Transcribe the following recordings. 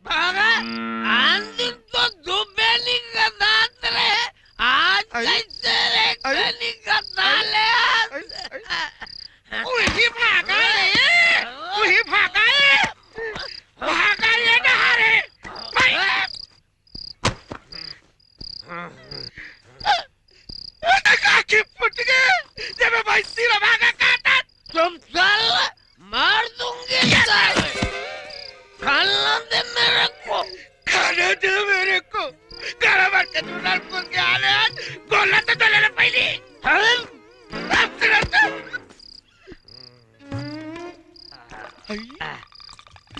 भागा अंतिम तो दुबे निकलते रहे आज कैसे रे निकलते वही भागा रे वही भागा ये नहारे काकी फुट गए जब मैं भाई सिरा भागा काटा तुम चल मार दूंगी खाना दे मेरे को गाना मार के तू लालपुर के आ रहे गोला तो चले ना पहले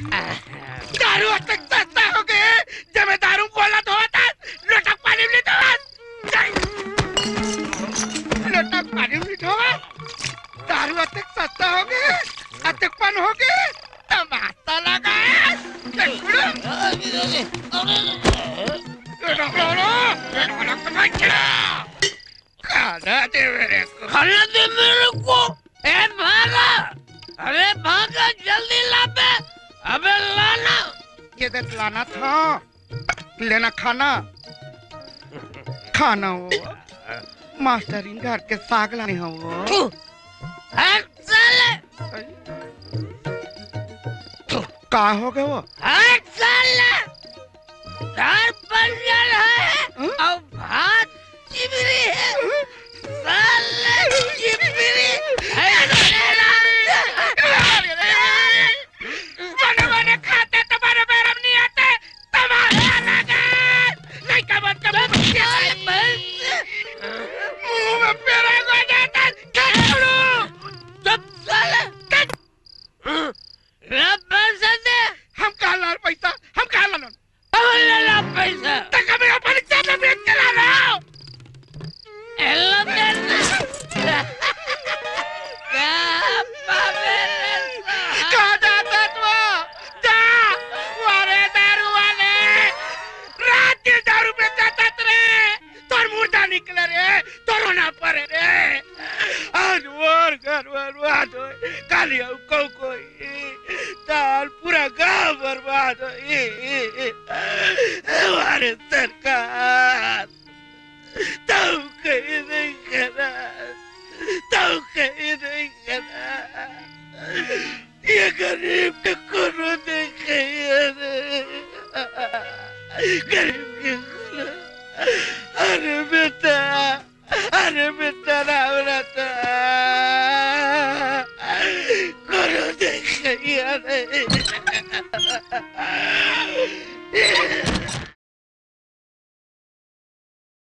दारू तक सस्ता हो गए जब मैं दारू गोला धोता लोटक पानी में धोवा लोटक पानी में धोवा दारू तक सस्ता हो गए अतकपन हो गए तमाशा लगा खाना दे मेरे को ए भागा अरे भागा जल्दी ला बे अबे लाना ये देख लाना था लेना खाना खाना वो मास्टर इन घर के साग लाने हो वो साले का हो गए वो साले दार पंजर है और भात चिबरी है साले चिबरी है बने खाते तुम्हारे पैरम नहीं आते तुम्हारे लगा नहीं का मतलब मुंह में पैरा को जाता करो तब साले ला पैसा दे हम कहाँ लाल पैसा हम कहाँ लाल ला पैसा तक मेरा परीक्षा में बेच के ला रहा हूँ एलो देना कहाँ जाता तू जा वारे दारू वाले रात के दारू पे जाता रे तोर मुर्दा निकले रे तो रोना पड़े रे आज वार बर्बाद हो कालिया कोई ताल पूरा गांव बर्बाद हो हमारे सरकार तब कहीं नहीं करा ये गरीब के कोनो देखे गरीब के कोनो अरे बेटा राम रहता कोनो देखे